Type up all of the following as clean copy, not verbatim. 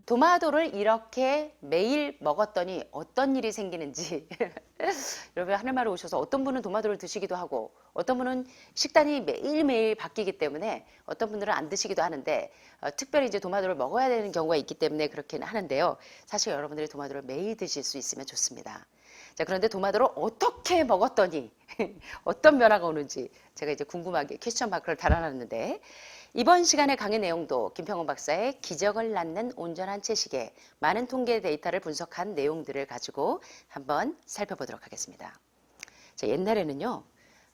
도마도를 이렇게 매일 먹었더니 어떤 일이 생기는지 여러분 하늘마을 오셔서 어떤 분은 도마도를 드시기도 하고 어떤 분은 식단이 매일매일 바뀌기 때문에 어떤 분들은 안 드시기도 하는데 특별히 이제 도마도를 먹어야 되는 경우가 있기 때문에 그렇게는 하는데요. 사실 여러분들이 도마도를 매일 드실 수 있으면 좋습니다. 자, 그런데 도마도를 어떻게 먹었더니 어떤 변화가 오는지 제가 이제 궁금하게 퀘스천 마크를 달아놨는데 이번 시간의 강의 내용도 김평원 박사의 기적을 낳는 온전한 채식에 많은 통계 데이터를 분석한 내용들을 가지고 한번 살펴보도록 하겠습니다. 자, 옛날에는요,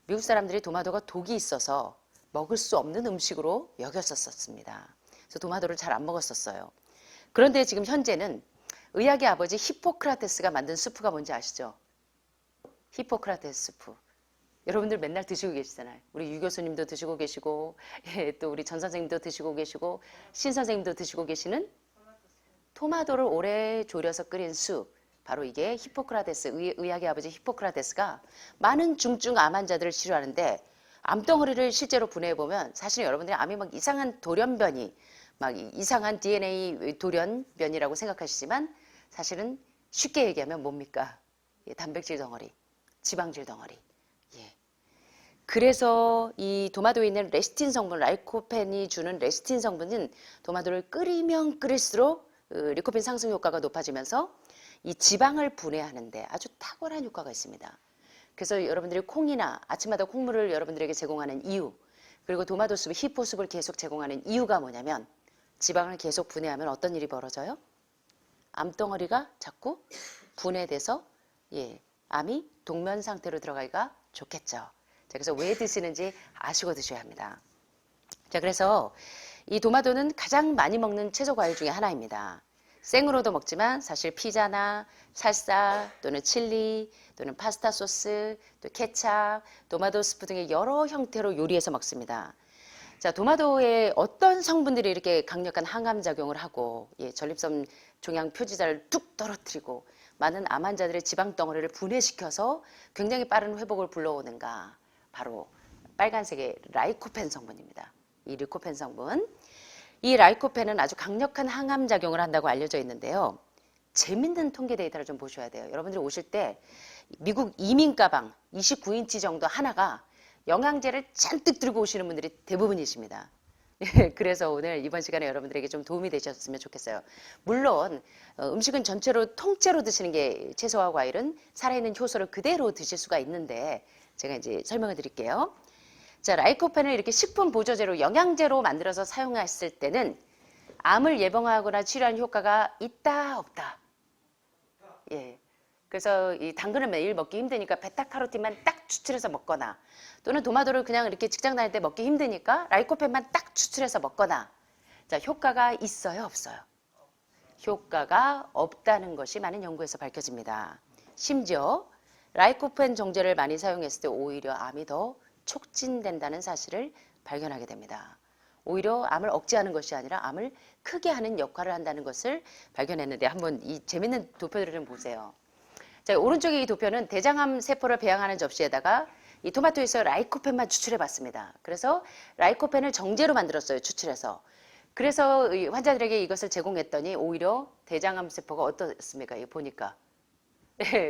미국 사람들이 도마도가 독이 있어서 먹을 수 없는 음식으로 여겼었습니다. 그래서 도마도를 잘 안 먹었었어요. 그런데 지금 현재는 의학의 아버지 히포크라테스가 만든 수프가 뭔지 아시죠? 히포크라테스 수프. 여러분들 맨날 드시고 계시잖아요. 우리 유 교수님도 드시고 계시고, 예, 또 우리 전 선생님도 드시고 계시고, 신 선생님도 드시고 계시는 토마토를 오래 졸여서 끓인 수. 바로 이게 히포크라테스, 의학의 아버지 히포크라테스가 많은 중증 암 환자들을 치료하는데 암덩어리를 실제로 분해해보면 사실 여러분들이 암이 막 이상한 돌연변이, 막 이상한 DNA 돌연변이라고 생각하시지만 사실은 쉽게 얘기하면 뭡니까? 예, 단백질 덩어리, 지방질 덩어리. 예. 그래서 이 도마도에 있는 레시틴 성분, 라이코펜이 주는 레시틴 성분은 도마도를 끓이면 끓일수록 리코펜 상승 효과가 높아지면서 이 지방을 분해하는데 아주 탁월한 효과가 있습니다. 그래서 여러분들이 콩이나 아침마다 콩물을 여러분들에게 제공하는 이유, 그리고 도마도 수프, 히포숲을 계속 제공하는 이유가 뭐냐면 지방을 계속 분해하면 어떤 일이 벌어져요? 암덩어리가 자꾸 분해돼서 예, 암이 동면 상태로 들어가기가 좋겠죠. 자, 그래서 왜 드시는지 아시고 드셔야 합니다. 자, 그래서 이 도마도는 가장 많이 먹는 채소 과일 중에 하나입니다. 생으로도 먹지만 사실 피자나 살사 또는 칠리 또는 파스타 소스 또 케찹, 도마도 스프 등의 여러 형태로 요리해서 먹습니다. 자, 도마도에 어떤 성분들이 이렇게 강력한 항암 작용을 하고 예, 전립선 종양 표지자를 뚝 떨어뜨리고 많은 암 환자들의 지방 덩어리를 분해시켜서 굉장히 빠른 회복을 불러오는가? 바로 빨간색의 라이코펜 성분입니다. 이 리코펜 성분. 이 라이코펜은 아주 강력한 항암 작용을 한다고 알려져 있는데요. 재밌는 통계 데이터를 좀 보셔야 돼요. 여러분들이 오실 때 미국 이민 가방 29인치 정도 하나가 영양제를 잔뜩 들고 오시는 분들이 대부분이십니다. 그래서 오늘 이번 시간에 여러분들에게 좀 도움이 되셨으면 좋겠어요. 물론 음식은 전체로 통째로 드시는 게 채소와 과일은 살아있는 효소를 그대로 드실 수가 있는데 제가 이제 설명을 드릴게요. 자, 라이코펜을 이렇게 식품 보조제로 영양제로 만들어서 사용했을 때는 암을 예방하거나 치료하는 효과가 있다 없다. 예. 그래서 이 당근을 매일 먹기 힘드니까 베타카로틴만 딱 추출해서 먹거나 또는 도마도를 그냥 이렇게 직장 다닐 때 먹기 힘드니까 라이코펜만 딱 추출해서 먹거나 자, 효과가 있어요 없어요? 효과가 없다는 것이 많은 연구에서 밝혀집니다. 심지어 라이코펜 정제를 많이 사용했을 때 오히려 암이 더 촉진된다는 사실을 발견하게 됩니다. 오히려 암을 억제하는 것이 아니라 암을 크게 하는 역할을 한다는 것을 발견했는데 한번 이 재밌는 도표들을 좀 보세요. 자, 오른쪽에 이 도표는 대장암 세포를 배양하는 접시에다가 이 토마토에서 라이코펜만 추출해 봤습니다. 그래서 라이코펜을 정제로 만들었어요. 추출해서. 그래서 환자들에게 이것을 제공했더니 오히려 대장암 세포가 어떻습니까? 이거 보니까.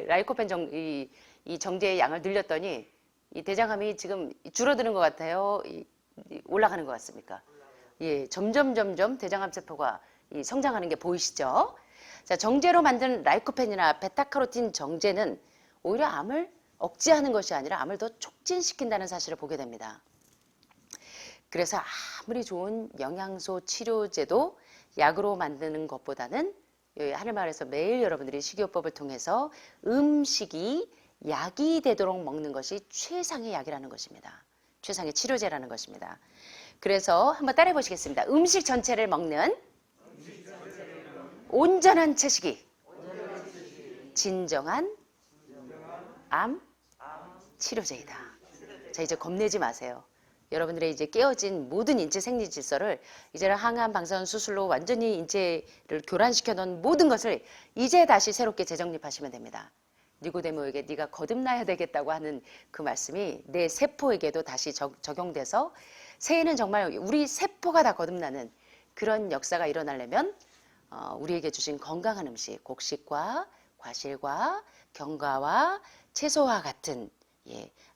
라이코펜 이 정제의 양을 늘렸더니 이 대장암이 지금 줄어드는 것 같아요? 올라가는 것 같습니까? 예, 점점 대장암 세포가 성장하는 게 보이시죠? 자, 정제로 만든 라이코펜이나 베타카로틴 정제는 오히려 암을 억제하는 것이 아니라 암을 더 촉진시킨다는 사실을 보게 됩니다. 그래서 아무리 좋은 영양소 치료제도 약으로 만드는 것보다는 하늘마을에서 매일 여러분들이 식이요법을 통해서 음식이 약이 되도록 먹는 것이 최상의 약이라는 것입니다. 최상의 치료제라는 것입니다. 그래서 한번 따라해 보시겠습니다. 음식 전체를 먹는 온전한 채식이 진정한 암 치료제이다. 자, 이제 겁내지 마세요. 여러분들의 이제 깨어진 모든 인체 생리 질서를 이제는 항암 방사선 수술로 완전히 인체를 교란시켜 놓은 모든 것을 이제 다시 새롭게 재정립하시면 됩니다. 니고데모에게 네가 거듭나야 되겠다고 하는 그 말씀이 내 세포에게도 다시 적용돼서 새해는 정말 우리 세포가 다 거듭나는 그런 역사가 일어나려면 우리에게 주신 건강한 음식, 곡식과 과실과 견과와 채소와 같은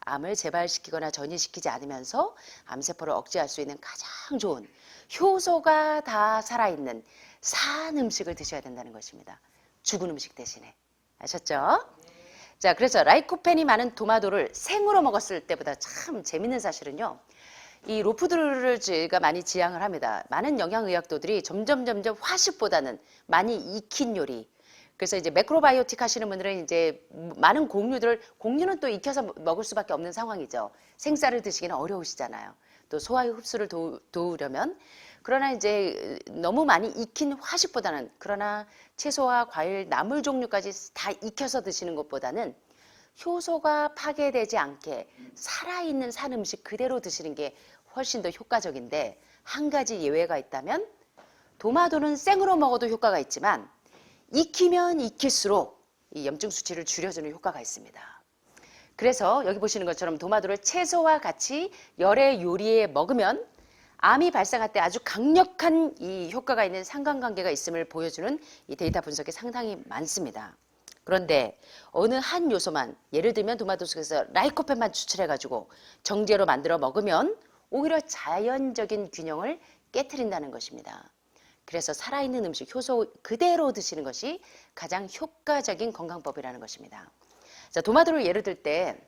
암을 재발시키거나 전이시키지 않으면서 암세포를 억제할 수 있는 가장 좋은 효소가 다 살아있는 산 음식을 드셔야 된다는 것입니다. 죽은 음식 대신에. 아셨죠? 자, 그래서 라이코펜이 많은 도마도를 생으로 먹었을 때보다 참 재밌는 사실은요. 이 로푸드를 저희가 많이 지향을 합니다. 많은 영양의학도들이 점점 화식보다는 많이 익힌 요리. 그래서 이제 매크로바이오틱 하시는 분들은 이제 많은 공유는 또 익혀서 먹을 수밖에 없는 상황이죠. 생쌀을 드시기는 어려우시잖아요. 또 소화의 흡수를 도우려면. 그러나 이제 너무 많이 익힌 화식보다는 그러나 채소와 과일, 나물 종류까지 다 익혀서 드시는 것보다는 효소가 파괴되지 않게 살아있는 산 음식 그대로 드시는 게 훨씬 더 효과적인데 한 가지 예외가 있다면 도마도는 생으로 먹어도 효과가 있지만 익히면 익힐수록 이 염증 수치를 줄여주는 효과가 있습니다. 그래서 여기 보시는 것처럼 도마도를 채소와 같이 열의 요리에 먹으면 암이 발생할 때 아주 강력한 이 효과가 있는 상관관계가 있음을 보여주는 이 데이터 분석이 상당히 많습니다. 그런데 어느 한 요소만 예를 들면 도마도 속에서 라이코펜만 추출해가지고 정제로 만들어 먹으면 오히려 자연적인 균형을 깨트린다는 것입니다. 그래서 살아있는 음식, 효소 그대로 드시는 것이 가장 효과적인 건강법이라는 것입니다. 자, 도마도를 예를 들 때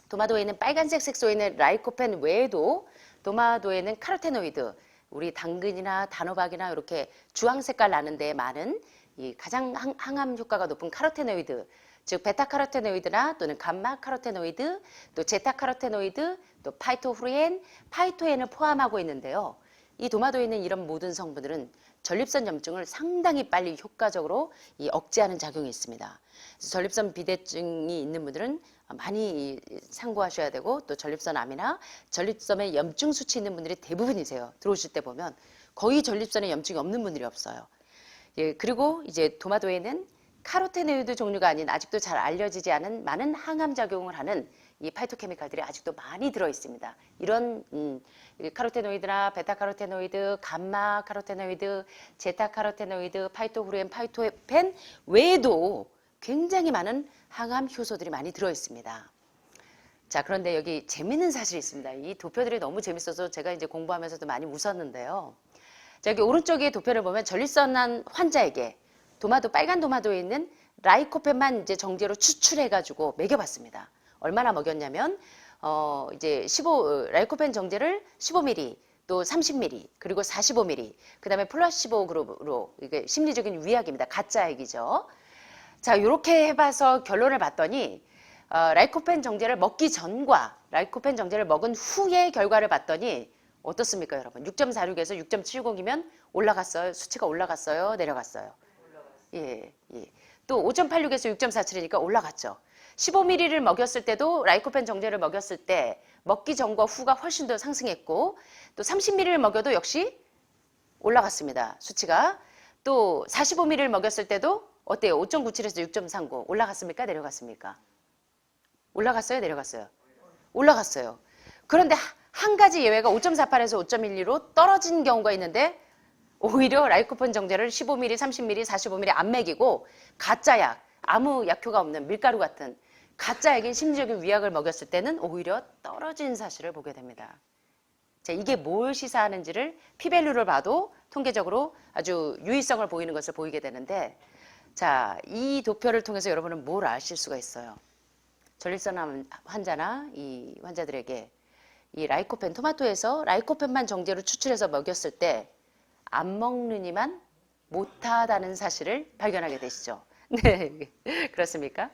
도마도에 있는 빨간색 색소에 있는 라이코펜 외에도 도마도에는 카로테노이드, 우리 당근이나 단호박이나 이렇게 주황 색깔 나는 데에 많은 이 가장 항암 효과가 높은 카로테노이드, 즉 베타카로테노이드나 또는 감마카로테노이드, 또 제타카로테노이드, 또 파이토후리엔, 파이토엔을 포함하고 있는데요. 이 도마도에 있는 이런 모든 성분들은 전립선 염증을 상당히 빨리 효과적으로 억제하는 작용이 있습니다. 그래서 전립선 비대증이 있는 분들은 많이 참고하셔야 되고 또 전립선 암이나 전립선에 염증 수치 있는 분들이 대부분이세요. 들어오실 때 보면 거의 전립선에 염증이 없는 분들이 없어요. 예, 그리고 이제 도마도에는 카로테노이드 종류가 아닌 아직도 잘 알려지지 않은 많은 항암 작용을 하는 이 파이토케미칼들이 아직도 많이 들어 있습니다. 이런 카로테노이드나 베타카로테노이드, 감마카로테노이드, 제타카로테노이드, 파이토후리엔, 파이토펜 외에도 굉장히 많은 항암 효소들이 많이 들어 있습니다. 자, 그런데 여기 재밌는 사실이 있습니다. 이 도표들이 너무 재밌어서 제가 이제 공부하면서도 많이 웃었는데요. 자, 여기 오른쪽에 도표를 보면 전립선암 환자에게 빨간 도마도에 있는 라이코펜만 이제 정제로 추출해가지고 먹여봤습니다. 얼마나 먹였냐면, 이제 라이코펜 정제를 15ml, 또 30ml, 그리고 45ml, 그 다음에 플라시보 그룹으로, 이게 심리적인 위약입니다. 가짜 액이죠. 자, 이렇게 해봐서 결론을 봤더니, 라이코펜 정제를 먹기 전과 라이코펜 정제를 먹은 후의 결과를 봤더니, 어떻습니까, 여러분? 6.46에서 6.70이면 올라갔어요? 수치가 올라갔어요? 내려갔어요? 예, 예. 또 5.86에서 6.47이니까 올라갔죠. 15ml를 먹였을 때도 라이코펜 정제를 먹였을 때 먹기 전과 후가 훨씬 더 상승했고 또 30ml를 먹여도 역시 올라갔습니다. 수치가. 또 45ml를 먹였을 때도 어때요? 5.97에서 6.39 올라갔습니까? 내려갔습니까? 올라갔어요? 내려갔어요? 올라갔어요. 그런데 한 가지 예외가 5.48에서 5.12로 떨어진 경우가 있는데 오히려 라이코펜 정제를 15ml, 30ml, 45ml 안 먹이고 가짜 약, 아무 약효가 없는 밀가루 같은 가짜 약인 심리적인 위약을 먹였을 때는 오히려 떨어진 사실을 보게 됩니다. 자, 이게 뭘 시사하는지를 피밸류를 봐도 통계적으로 아주 유의성을 보이는 것을 보이게 되는데 자, 이 도표를 통해서 여러분은 뭘 아실 수가 있어요. 전립선 환자나 이 환자들에게 이 라이코펜, 토마토에서 라이코펜만 정제로 추출해서 먹였을 때 안 먹느니만 못하다는 사실을 발견하게 되시죠. 네, 그렇습니까?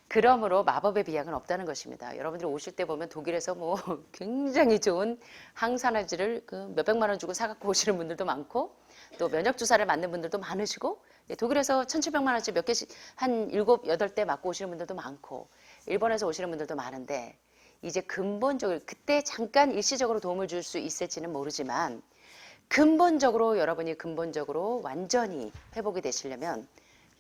그러므로 마법의 비약은 없다는 것입니다. 여러분들이 오실 때 보면 독일에서 뭐 굉장히 좋은 항산화제를 그 몇백만 원 주고 사갖고 오시는 분들도 많고 또 면역 주사를 맞는 분들도 많으시고 독일에서 1,700만 원씩 몇 개씩 한 7, 8대 맞고 오시는 분들도 많고 일본에서 오시는 분들도 많은데 이제 근본적으로 그때 잠깐 일시적으로 도움을 줄 수 있을지는 모르지만 근본적으로 여러분이 근본적으로 완전히 회복이 되시려면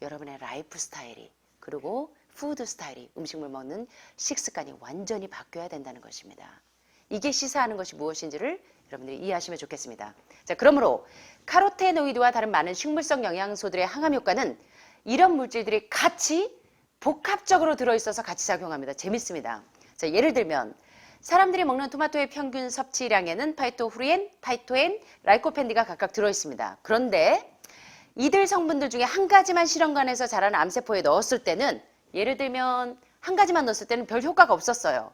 여러분의 라이프 스타일이 그리고 푸드 스타일이, 음식물 먹는 식습관이 완전히 바뀌어야 된다는 것입니다. 이게 시사하는 것이 무엇인지를 여러분들이 이해하시면 좋겠습니다. 자, 그러므로 카로테노이드와 다른 많은 식물성 영양소들의 항암 효과는 이런 물질들이 같이 복합적으로 들어있어서 같이 작용합니다. 재밌습니다. 자, 예를 들면 사람들이 먹는 토마토의 평균 섭취량에는 파이토후린, 파이토엔, 라이코펜디가 각각 들어있습니다. 그런데 이들 성분들 중에 한 가지만 실험관에서 자라는 암세포에 넣었을 때는, 예를 들면 한 가지만 넣었을 때는 별 효과가 없었어요.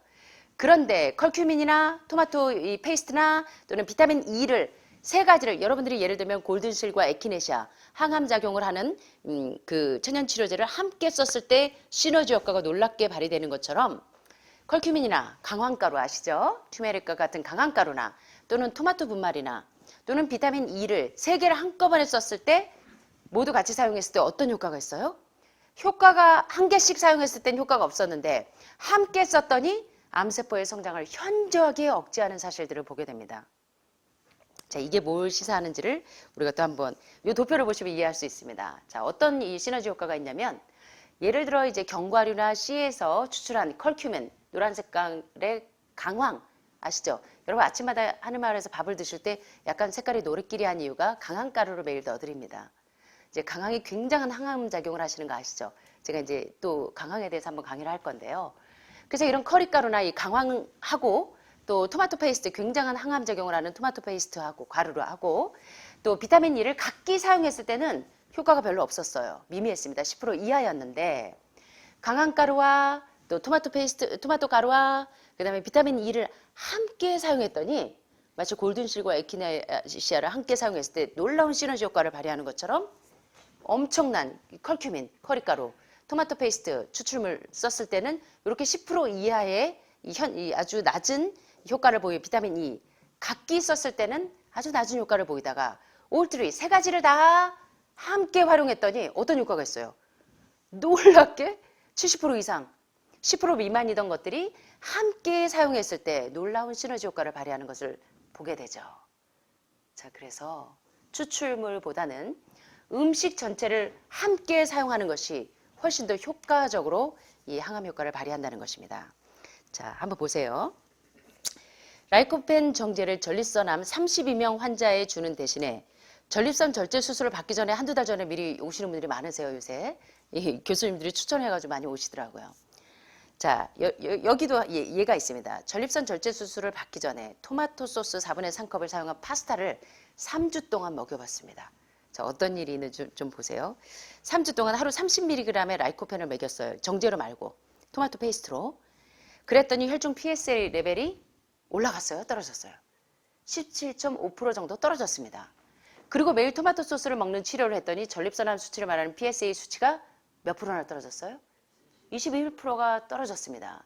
그런데 컬큐민이나 토마토 이 페이스트나 또는 비타민 E를 세 가지를, 여러분들이 예를 들면 골든실과 에키네시아, 항암 작용을 하는 그 천연 치료제를 함께 썼을 때 시너지 효과가 놀랍게 발휘되는 것처럼, 컬큐민이나 강황가루 아시죠? 튜메릭과 같은 강황가루나 또는 토마토 분말이나 또는 비타민 E를 세 개를 한꺼번에 썼을 때 모두 같이 사용했을 때 어떤 효과가 있어요? 효과가 한 개씩 사용했을 땐 효과가 없었는데 함께 썼더니 암세포의 성장을 현저하게 억제하는 사실들을 보게 됩니다. 자, 이게 뭘 시사하는지를 우리가 또 한번 이 도표를 보시면 이해할 수 있습니다. 자, 어떤 이 시너지 효과가 있냐면, 예를 들어 이제 견과류나 씨에서 추출한 컬큐민, 노란 색깔의 강황 아시죠? 여러분 아침마다 하늘마을에서 밥을 드실 때 약간 색깔이 노릇끼리한 이유가 강황가루를 매일 넣어드립니다. 이제 강황이 굉장한 항암 작용을 하시는 거 아시죠? 제가 이제 또 강황에 대해서 한번 강의를 할 건데요. 그래서 이런 커리가루나 이 강황하고 또 토마토 페이스트, 굉장한 항암 작용을 하는 토마토 페이스트하고 가루를 하고 또 비타민 E를 각기 사용했을 때는 효과가 별로 없었어요. 미미했습니다. 10% 이하였는데 강황가루와 또 토마토 페이스트, 토마토 가루와 그 다음에 비타민 E를 함께 사용했더니 마치 골든실과 에키네시아를 함께 사용했을 때 놀라운 시너지 효과를 발휘하는 것처럼 엄청난 컬큐민, 커리가루, 토마토 페이스트 추출물 썼을 때는 이렇게 10% 이하의 이 아주 낮은 효과를 보이는 비타민 E, 각기 썼을 때는 아주 낮은 효과를 보이다가 올트리 세 가지를 다 함께 활용했더니 어떤 효과가 있어요? 놀랍게 70% 이상, 10% 미만이던 것들이 함께 사용했을 때 놀라운 시너지 효과를 발휘하는 것을 보게 되죠. 자, 그래서 추출물보다는 음식 전체를 함께 사용하는 것이 훨씬 더 효과적으로 이 항암 효과를 발휘한다는 것입니다. 자, 한번 보세요. 라이코펜 정제를 전립선암 32명 환자에 주는 대신에 전립선 절제 수술을 받기 전에 한두 달 전에 미리 오시는 분들이 많으세요, 요새. 이 교수님들이 추천해가지고 많이 오시더라고요. 자, 여기도 예가 있습니다. 전립선 절제 수술을 받기 전에 토마토 소스 4분의 3컵을 사용한 파스타를 3주 동안 먹여봤습니다. 자, 어떤 일이 있는지 좀 보세요. 3주 동안 하루 30mg의 라이코펜을 먹였어요. 정제로 말고 토마토 페이스트로. 그랬더니 혈중 PSA 레벨이 올라갔어요? 떨어졌어요? 17.5% 정도 떨어졌습니다. 그리고 매일 토마토 소스를 먹는 치료를 했더니 전립선암 수치를 말하는 PSA 수치가 몇 프로나 떨어졌어요? 21%가 떨어졌습니다.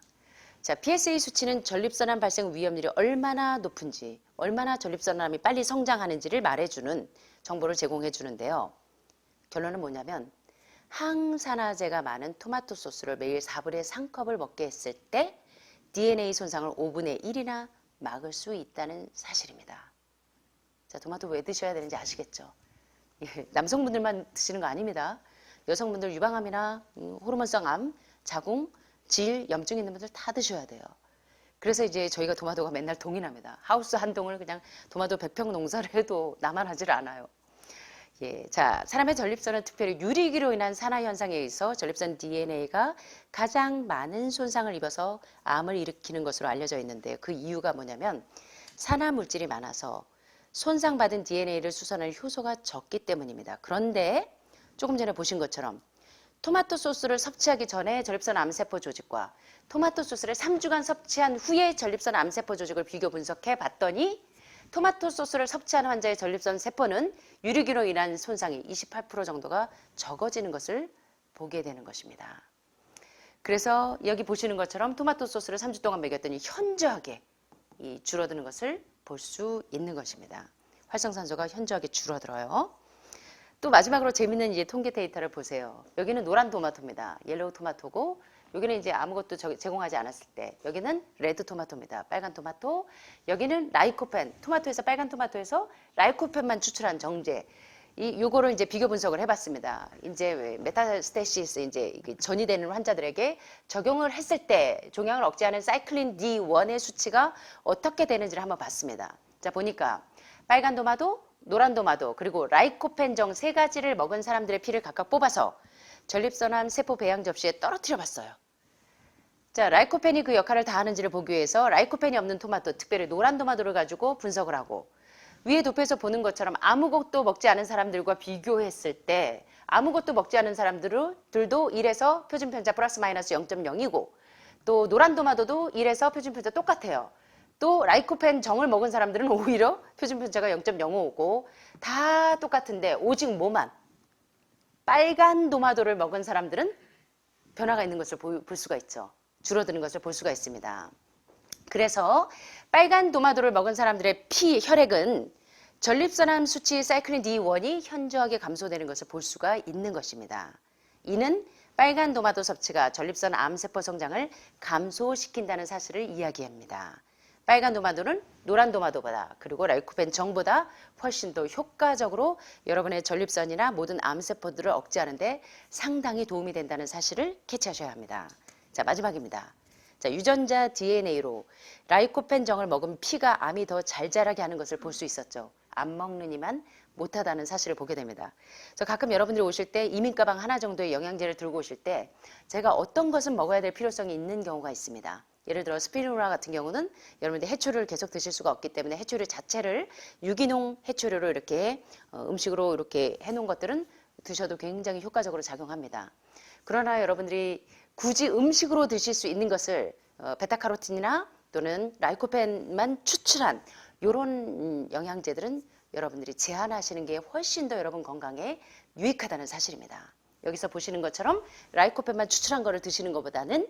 자, PSA 수치는 전립선암 발생 위험률이 얼마나 높은지, 얼마나 전립선암이 빨리 성장하는지를 말해주는 정보를 제공해 주는데요. 결론은 뭐냐면 항산화제가 많은 토마토 소스를 매일 4분의 3컵을 먹게 했을 때 DNA 손상을 5분의 1이나 막을 수 있다는 사실입니다. 자, 토마토 왜 드셔야 되는지 아시겠죠? 예, 남성분들만 드시는 거 아닙니다. 여성분들 유방암이나 호르몬성 암, 자궁, 질, 염증 있는 분들 다 드셔야 돼요. 그래서 이제 저희가 토마토가 맨날 동이 납니다. 하우스 한 동을 그냥 토마토 100평 농사를 해도 나만 하질 않아요. 예, 자, 사람의 전립선은 특별히 유리기로 인한 산화 현상에 의해서 전립선 DNA가 가장 많은 손상을 입어서 암을 일으키는 것으로 알려져 있는데요. 그 이유가 뭐냐면 산화 물질이 많아서 손상받은 DNA를 수선할 효소가 적기 때문입니다. 그런데 조금 전에 보신 것처럼 토마토 소스를 섭취하기 전에 전립선 암세포 조직과 토마토 소스를 3주간 섭취한 후에 전립선 암세포 조직을 비교 분석해 봤더니 토마토 소스를 섭취한 환자의 전립선 세포는 유리기로 인한 손상이 28% 정도가 적어지는 것을 보게 되는 것입니다. 그래서 여기 보시는 것처럼 토마토 소스를 3주 동안 먹였더니 현저하게 줄어드는 것을 볼 수 있는 것입니다. 활성산소가 현저하게 줄어들어요. 또 마지막으로 재밌는 이제 통계 데이터를 보세요. 여기는 노란 토마토입니다. 옐로우 토마토고 여기는 이제 아무것도 제공하지 않았을 때 여기는 레드 토마토입니다. 빨간 토마토. 여기는 라이코펜, 토마토에서 빨간 토마토에서 라이코펜만 추출한 정제. 요거를 이제 비교 분석을 해봤습니다. 이제 메타스테시스 이제 전이 되는 환자들에게 적용을 했을 때 종양을 억제하는 사이클린 D1의 수치가 어떻게 되는지를 한번 봤습니다. 자, 보니까 빨간 도마도, 노란 도마도, 그리고 라이코펜정 세 가지를 먹은 사람들의 피를 각각 뽑아서 전립선암 세포 배양 접시에 떨어뜨려 봤어요. 자, 라이코펜이 그 역할을 다하는지를 보기 위해서 라이코펜이 없는 토마토, 특별히 노란 토마토를 가지고 분석을 하고 위에 도표에서 보는 것처럼 아무것도 먹지 않은 사람들과 비교했을 때 아무것도 먹지 않은 사람들도 1에서 표준 편차 플러스 마이너스 0.0이고 또 노란 토마토도 1에서 표준 편차 똑같아요. 또 라이코펜 정을 먹은 사람들은 오히려 표준 편차가 0.05고 다 똑같은데 오직 뭐만 빨간 토마토를 먹은 사람들은 변화가 있는 것을 볼 수가 있죠. 줄어드는 것을 볼 수가 있습니다. 그래서 빨간 도마도를 먹은 사람들의 피, 혈액은 전립선암 수치 사이클린 D1이 현저하게 감소되는 것을 볼 수가 있는 것입니다. 이는 빨간 도마도 섭취가 전립선 암세포 성장을 감소시킨다는 사실을 이야기합니다. 빨간 도마도는 노란 도마도보다 그리고 라이코펜 정보다 훨씬 더 효과적으로 여러분의 전립선이나 모든 암세포들을 억제하는 데 상당히 도움이 된다는 사실을 캐치하셔야 합니다. 자, 마지막입니다. 자, 유전자 DNA로 라이코펜 정을 먹은 피가 암이 더 잘 자라게 하는 것을 볼 수 있었죠. 안 먹느니만 못하다는 사실을 보게 됩니다. 그래서 가끔 여러분들이 오실 때 이민 가방 하나 정도의 영양제를 들고 오실 때 제가 어떤 것은 먹어야 될 필요성이 있는 경우가 있습니다. 예를 들어 스피루라 같은 경우는 여러분들 해초류를 계속 드실 수가 없기 때문에 해초류 자체를 유기농 해초류로 이렇게 음식으로 이렇게 해놓은 것들은 드셔도 굉장히 효과적으로 작용합니다. 그러나 여러분들이 굳이 음식으로 드실 수 있는 것을 베타카로틴이나 또는 라이코펜만 추출한 이런 영양제들은 여러분들이 제한하시는 게 훨씬 더 여러분 건강에 유익하다는 사실입니다. 여기서 보시는 것처럼 라이코펜만 추출한 거를 드시는 것보다는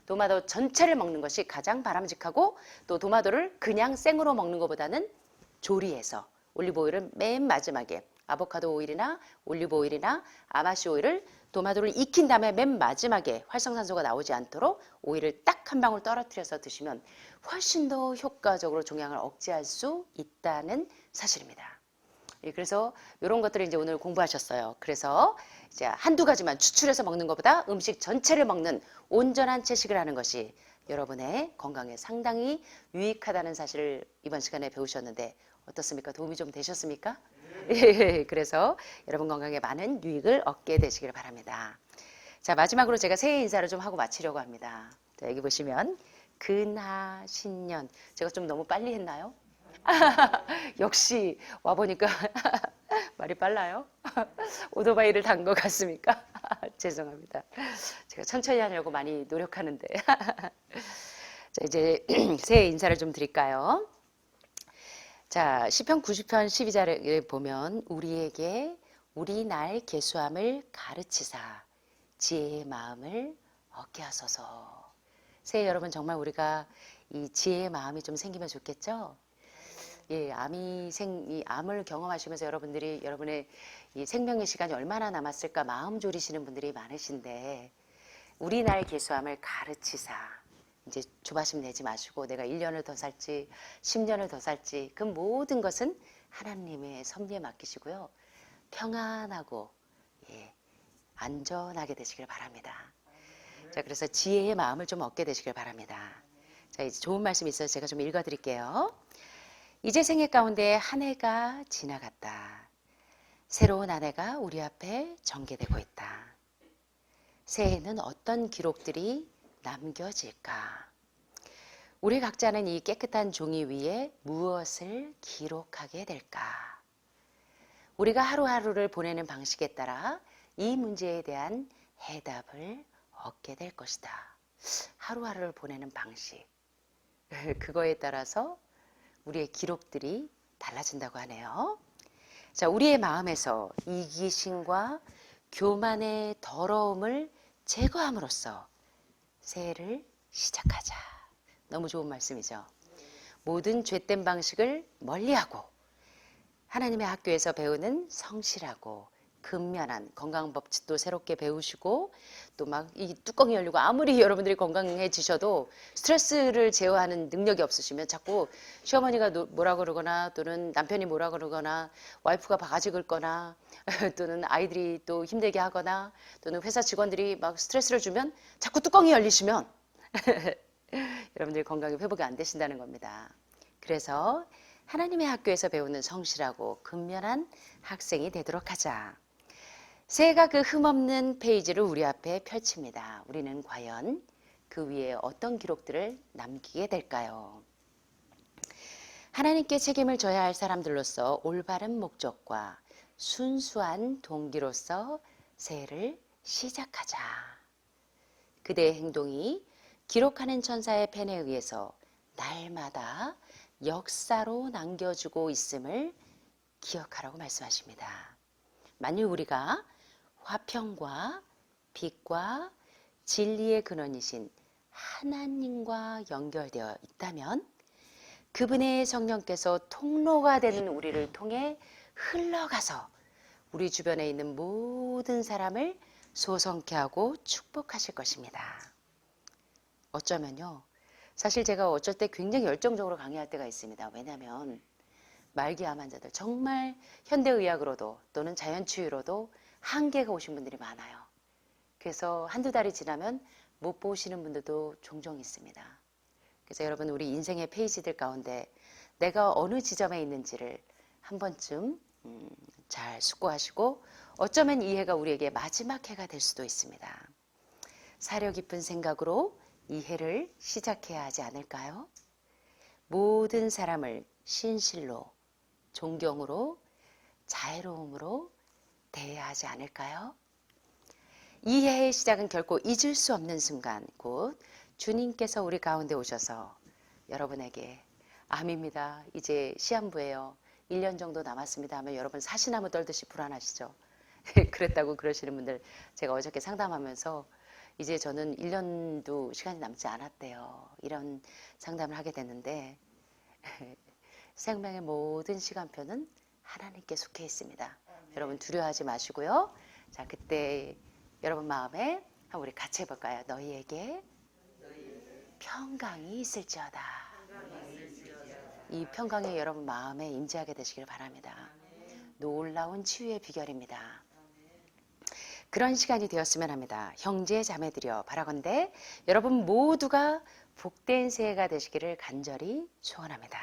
도마도 전체를 먹는 것이 가장 바람직하고 또 도마도를 그냥 생으로 먹는 것보다는 조리해서 올리브 오일은 맨 마지막에 아보카도 오일이나 올리브 오일이나 아마시 오일을 도마도를 익힌 다음에 맨 마지막에 활성산소가 나오지 않도록 오일을 딱 한 방울 떨어뜨려서 드시면 훨씬 더 효과적으로 종양을 억제할 수 있다는 사실입니다. 그래서 이런 것들을 이제 오늘 공부하셨어요. 그래서 이제 한두 가지만 추출해서 먹는 것보다 음식 전체를 먹는 온전한 채식을 하는 것이 여러분의 건강에 상당히 유익하다는 사실을 이번 시간에 배우셨는데 어떻습니까? 도움이 좀 되셨습니까? 예, 그래서 여러분 건강에 많은 유익을 얻게 되시길 바랍니다. 자, 마지막으로 제가 새해 인사를 좀 하고 마치려고 합니다. 자, 여기 보시면 근하 신년. 제가 좀 너무 빨리 했나요? 역시 와보니까 말이 빨라요. 오토바이를 탄 것 같습니까? 죄송합니다. 제가 천천히 하려고 많이 노력하는데. 자, 이제 새해 인사를 좀 드릴까요? 자, 시편 90편 12절에 보면 우리에게 우리 날 계수함을 가르치사 지혜의 마음을 얻게 하소서. 새해 여러분 정말 우리가 이 지혜의 마음이 좀 생기면 좋겠죠? 예, 이 암을 경험하시면서 여러분들이 여러분의 이 생명의 시간이 얼마나 남았을까 마음 졸이시는 분들이 많으신데 우리 날 계수함을 가르치사. 이제 조바심 내지 마시고 내가 1년을 더 살지 10년을 더 살지 그 모든 것은 하나님의 섭리에 맡기시고요. 평안하고 안전하게 되시길 바랍니다. 자, 그래서 지혜의 마음을 좀 얻게 되시길 바랍니다. 자, 이제 좋은 말씀이 있어서 제가 좀 읽어드릴게요. 이제 생애 가운데 한 해가 지나갔다. 새로운 한 해가 우리 앞에 전개되고 있다. 새해에는 어떤 기록들이 남겨질까? 우리 각자는 이 깨끗한 종이 위에 무엇을 기록하게 될까? 우리가 하루하루를 보내는 방식에 따라 이 문제에 대한 해답을 얻게 될 것이다. 하루하루를 보내는 방식. 그거에 따라서 우리의 기록들이 달라진다고 하네요. 자, 우리의 마음에서 이기심과 교만의 더러움을 제거함으로써 새해를 시작하자. 너무 좋은 말씀이죠. 모든 죄된 방식을 멀리하고 하나님의 학교에서 배우는 성실하고 근면한 건강 법칙도 새롭게 배우시고 또 막 이 뚜껑이 열리고 아무리 여러분들이 건강해지셔도 스트레스를 제어하는 능력이 없으시면 자꾸 시어머니가 뭐라 그러거나 또는 남편이 뭐라 그러거나 와이프가 바가지 긁거나 또는 아이들이 또 힘들게 하거나 또는 회사 직원들이 막 스트레스를 주면 자꾸 뚜껑이 열리시면 여러분들이 건강이 회복이 안 되신다는 겁니다. 그래서 하나님의 학교에서 배우는 성실하고 근면한 학생이 되도록 하자. 새해가 그 흠없는 페이지를 우리 앞에 펼칩니다. 우리는 과연 그 위에 어떤 기록들을 남기게 될까요? 하나님께 책임을 져야 할 사람들로서 올바른 목적과 순수한 동기로서 새해를 시작하자. 그대의 행동이 기록하는 천사의 펜에 의해서 날마다 역사로 남겨주고 있음을 기억하라고 말씀하십니다. 만일 우리가 화평과 빛과 진리의 근원이신 하나님과 연결되어 있다면 그분의 성령께서 통로가 되는 우리를 통해 흘러가서 우리 주변에 있는 모든 사람을 소성케 하고 축복하실 것입니다. 어쩌면요. 사실 제가 어쩔 때 굉장히 열정적으로 강의할 때가 있습니다. 왜냐하면 말기암 환자들 정말 현대의학으로도 또는 자연치유로도 한계가 오신 분들이 많아요. 그래서 한두 달이 지나면 못 보시는 분들도 종종 있습니다. 그래서 여러분 우리 인생의 페이지들 가운데 내가 어느 지점에 있는지를 한 번쯤 잘 숙고하시고 어쩌면 이 해가 우리에게 마지막 해가 될 수도 있습니다. 사려 깊은 생각으로 이 해를 시작해야 하지 않을까요? 모든 사람을 신실로, 존경으로, 자애로움으로 대해야 하지 않을까요? 이 해의 시작은 결코 잊을 수 없는 순간, 곧 주님께서 우리 가운데 오셔서 여러분에게 암입니다. 이제 시한부예요. 1년 정도 남았습니다 하면 여러분 사시나무 떨듯이 불안하시죠? 그랬다고 그러시는 분들 제가 어저께 상담하면서 이제 저는 1년도 시간이 남지 않았대요. 이런 상담을 하게 됐는데 생명의 모든 시간표는 하나님께 속해 있습니다. 여러분 두려워하지 마시고요. 자, 그때 여러분 마음에 한번 우리 같이 해볼까요? 너희에게 평강이 있을지어다. 이 평강이 여러분 마음에 임재하게 되시길 바랍니다. 놀라운 치유의 비결입니다. 그런 시간이 되었으면 합니다. 형제 자매들여 바라건대 여러분 모두가 복된 새해가 되시기를 간절히 소원합니다.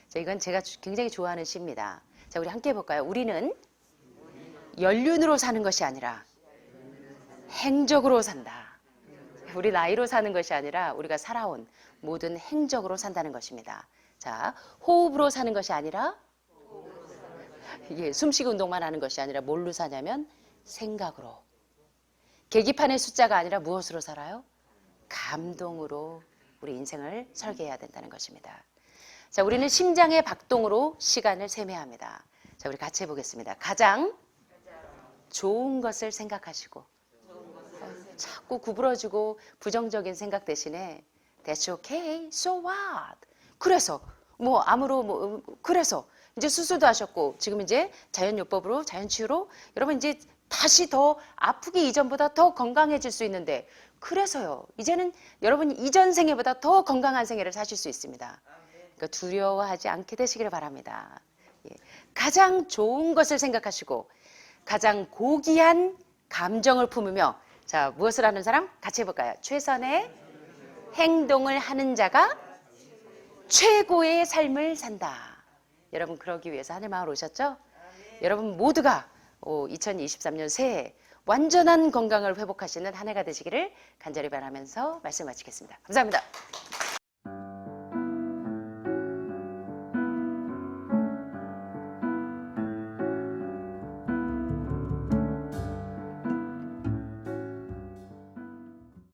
자, 이건 제가 굉장히 좋아하는 시입니다. 자, 우리 함께 해볼까요? 우리는 연륜으로 사는 것이 아니라 행적으로 산다. 우리 나이로 사는 것이 아니라 우리가 살아온 모든 행적으로 산다는 것입니다. 자, 호흡으로 사는 것이 아니라 숨쉬기 운동만 하는 것이 아니라 뭘로 사냐면 생각으로. 계기판의 숫자가 아니라 무엇으로 살아요? 감동으로 우리 인생을 설계해야 된다는 것입니다. 자, 우리는 심장의 박동으로 시간을 세매야 합니다. 자, 우리 같이 해보겠습니다. 가장 좋은 것을 생각하시고 자꾸 구부러지고 부정적인 생각 대신에 That's okay, so what? 그래서 그래서 이제 수술도 하셨고 지금 이제 자연요법으로 자연치유로 여러분 이제 다시 더 아프기 이전보다 더 건강해질 수 있는데 그래서요. 이제는 여러분 이전 생애보다 더 건강한 생애를 사실 수 있습니다. 그러니까 두려워하지 않게 되시기를 바랍니다. 가장 좋은 것을 생각하시고 가장 고귀한 감정을 품으며 자, 무엇을 하는 사람? 같이 해볼까요? 최선의 행동을 하는 자가 최고의 삶을 산다. 여러분 그러기 위해서 하늘마을 오셨죠? 여러분 모두가 2023년 새해 완전한 건강을 회복하시는 한 해가 되시기를 간절히 바라면서 말씀 마치겠습니다. 감사합니다.